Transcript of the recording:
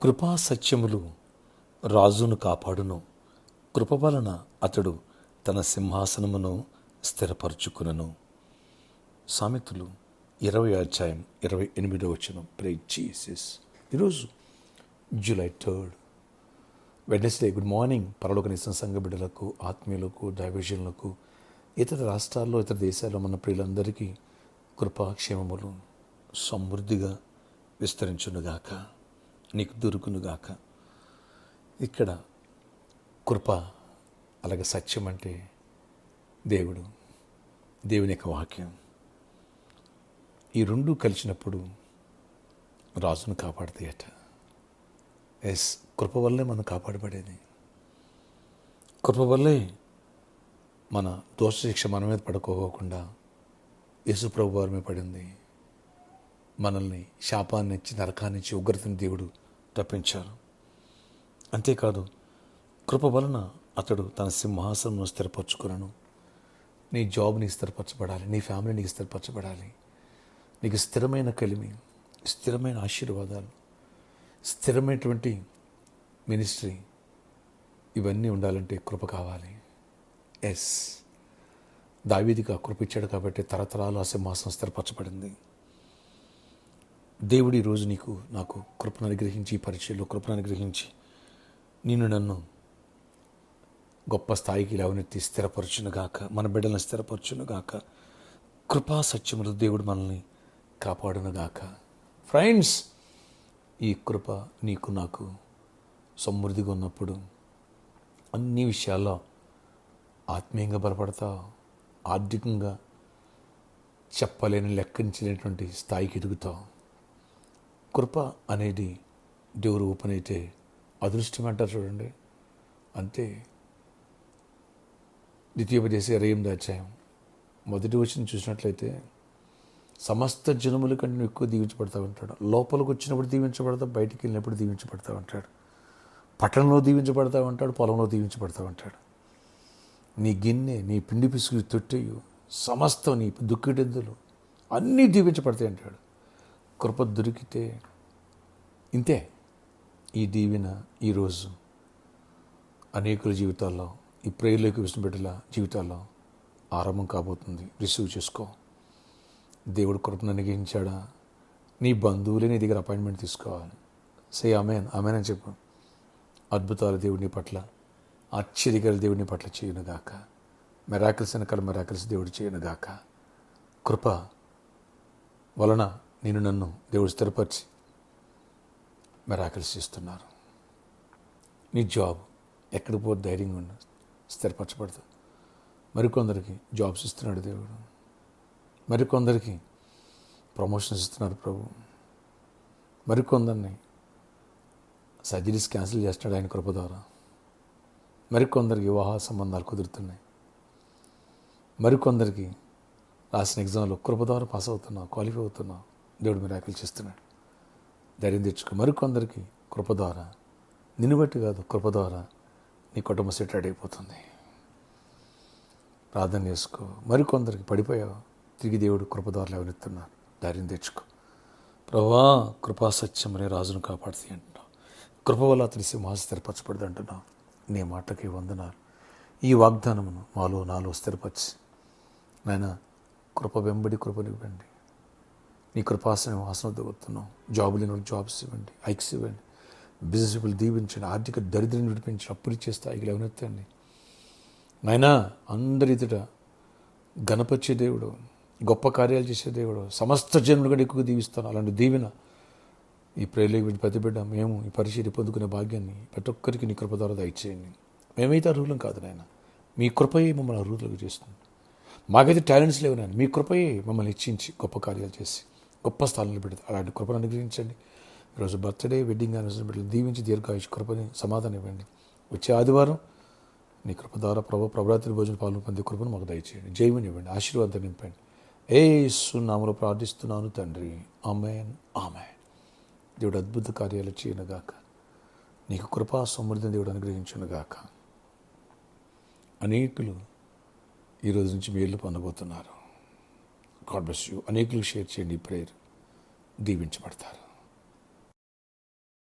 కృపా సత్యములు రాజును కాపాడును, కృప వలన అతడు తన సింహాసనమును స్థిరపరచుకునను. సామెతలు 20 అధ్యాయం 28 ప్రైజ్ జీసస్. ఈరోజు జూలై 3 వెడ్నెస్డే. Good morning. పరలోకనిస్తున్న సంఘ బిడ్డలకు, ఆత్మీయులకు, దైవజనులకు, ఇతర రాష్ట్రాల్లో, ఇతర దేశాల్లో మన ప్రియులందరికీ కృపాక్షేమములు సమృద్ధిగా విస్తరించునుగాక, నీకు దొరుకునుగాక. ఇక్కడ కృప అలాగే సత్యం అంటే దేవుని యొక్క వాక్యం. ఈ రెండు కలిసినప్పుడు రాజును కాపాడుతాయట. కృప వల్లే మనం కాపాడబడేది. కృప వల్లే మన దోషశిక్ష మన మీద పడుకోకుండా యేసు ప్రభు వారి మీద పడింది. మనల్ని శాపాన్నిచ్చి, నరకాన్నిచ్చి, ఉగ్రతని దేవుడు తప్పించారు. అంతేకాదు, కృప వలన అతడు తన సింహాసనం స్థిరపరచుకున్నాను. నీ జాబ్ నీకు స్థిరపరచబడాలి, నీ ఫ్యామిలీ నీకు స్థిరపరచబడాలి, నీకు స్థిరమైన కలిమి, స్థిరమైన ఆశీర్వాదాలు, స్థిరమైనటువంటి మినిస్ట్రీ, ఇవన్నీ ఉండాలంటే కృప కావాలి. దావీదుకి ఆ కృప ఇచ్చాడు కాబట్టి తరతరాలు ఆ సింహాసనం స్థిరపరచబడింది. దేవుడు ఈరోజు నీకు నాకు కృపను అనుగ్రహించి, ఈ పరిచయంలో కృపను అనుగ్రహించి నన్ను గొప్ప స్థాయికి లేవనెత్తి స్థిరపరచునుగాక, మన బిడ్డలను స్థిరపరచునుగాక. కృపా సత్యములు దేవుడు మనల్ని కాపాడునుగాక. ఫ్రెండ్స్, ఈ కృప నీకు నాకు సమృద్ధిగా ఉన్నప్పుడు అన్ని విషయాల్లో ఆత్మీయంగా బలపడతావు, ఆర్థికంగా చెప్పలేని, లెక్కించలేనటువంటి స్థాయికి ఎదుగుతావు. కృప అనేది దేవుడు ఊపనైతే అదృష్టం అంటారు చూడండి, అంతే. ద్వితీయోపదేశ 28 అధ్యాయం 1 వచనం చూసినట్లయితే, సమస్త జనముల కంటే నువ్వు ఎక్కువ దీవించబడతా ఉంటాడు. లోపలికి వచ్చినప్పుడు దీవించబడతావు, బయటికి వెళ్ళినప్పుడు దీవించబడతా ఉంటాడు. పట్టణంలో దీవించబడతా ఉంటాడు, పొలంలో దీవించబడతా ఉంటాడు. నీ గిన్నె, నీ పిండి పిసుకు తొట్టెయు, సమస్తం నీ దుక్కిటెద్దులు అన్నీ దీవించబడతాయి అంటాడు. కృప దొరికితే ఇంతే. ఈ దీవెన ఈరోజు అనేకుల జీవితాల్లో, ఈ ప్రేయర్లోకి విష్ణు బిడ్డల జీవితాల్లో ఆరంభం కాబోతుంది. రిసీవ్ చేసుకో. దేవుడు కృపను అనుగ్రహించాడా? నీ బంధువులే నీ దగ్గర అపాయింట్మెంట్ తీసుకోవాలి. సే ఆమెన్, ఆమెన్ అని చెప్పు. అద్భుతాలు దేవుడిని పట్ల, ఆశ్చర్యకర దేవుడిని పట్ల చేయనుగాక. మెరాకిల్స్ వెనకాల మెరాకిల్స్ దేవుడు చేయనుగాక. కృప వలన నన్ను దేవుడు స్థిరపరిచి మెరాకిల్స్ ఇస్తున్నారు. నీ జాబ్ ఎక్కడికి పోతే ధైర్యంగా ఉండు, స్థిరపరచబడతావు. మరికొందరికి జాబ్స్ ఇస్తున్నాడు దేవుడు, మరికొందరికి ప్రమోషన్స్ ఇస్తున్నారు ప్రభు, మరికొందరిని సర్జరీస్ క్యాన్సిల్ చేస్తున్నాడు ఆయన కృప ద్వారా, మరికొందరికి వివాహ సంబంధాలు కుదురుతున్నాయి, మరికొందరికి రాసిన ఎగ్జామ్లో కృప ద్వారా పాస్ అవుతున్నావు, క్వాలిఫై అవుతున్నావు, దేవుడు మిరాకిల్స్ ఇస్తున్నాడు. ధైర్యం తెచ్చుకో. మరికొందరికి కృప ద్వారా, నిన్ను బట్టి కాదు, కృప ద్వారా నీ కుటుంబం సెటిల్ అయిపోతుంది. ప్రార్థన చేసుకో. మరికొందరికి పడిపోయావు, తిరిగి దేవుడు కృప ద్వారా లేవనెత్తున్నాడు. ధైర్యం తెచ్చుకో. ప్రభువా, కృపా సత్యమనే రాజును కాపాడుతాయి అంటున్నావు. కృప వల్ల అతని సింహాసనం స్థిరపరచబడదు అంటున్నావు. నీ మాటకి వందనాలు. ఈ వాగ్దానమును నాలో స్థిరపరిచి నాయన, కృప వెంబడి కృపనివ్వండి. నీ కృపాసనం వాసన దొరుకుతున్నావు. జాబులు లేని జాబ్స్ ఇవ్వండి, హైక్స్ ఇవ్వండి, బిజినెస్ పీపుల్ దీవించండి, ఆర్థిక దరిద్రం విడిపించి అప్పులు ఇచ్చే స్థాయికి లేవనెత్తండి. నాయనా, అందరి ఎదుట గణపరిచే దేవుడు, గొప్ప కార్యాలు చేసే దేవుడు, సమస్త జనులు కూడా ఎక్కువ దీవిస్తాను. అలాంటి దీవెన ఈ ప్రేయర్లోకి ప్రతి బిడ్డ మేము ఈ పరిచయం పొందుకునే భాగ్యాన్ని ప్రతి ఒక్కరికి నీ కృప ద్వారా దయచేయండి. మేమైతే అర్హులం కాదు నాయన, మీ కృపయే మమ్మల్ని అర్హులుగా చేస్తుంది. మాకైతే టాలెంట్స్ లేవు నాయన, మీ కృపయే మమ్మల్ని ఇచ్చించి గొప్ప కార్యాలు చేసి గొప్ప స్థానంలో పెడితే అలాంటి కృపను అనుగ్రహించండి. ఈరోజు బర్త్డే, వెడ్డింగ్ యానివర్సరీ బిడ్డలు దీవించి దీర్ఘాయుష్ కృపని సమాధానం ఇవ్వండి. వచ్చే ఆదివారం నీ కృప ద్వారా ప్రభావిత భోజన పాలు పొందే కృపను మాకు దయచేయండి. జయమని ఇవ్వండి, ఆశీర్వాదం నింపండి. యేసు నామములో ప్రార్థిస్తున్నాను తండ్రి, ఆమేన్, ఆమేన్. దేవుడు అద్భుత కార్యాలు చేయనుగాక. నీకు కృపా సమృద్ధిని దేవుడు అనుగ్రహించునుగాక. అనేకులు ఈరోజు నుంచి మేలు పొందబోతున్నారు. God bless you. అనేకులు షేర్ చేయండి, ఈ ప్రేయర్ దీవించబడతారు.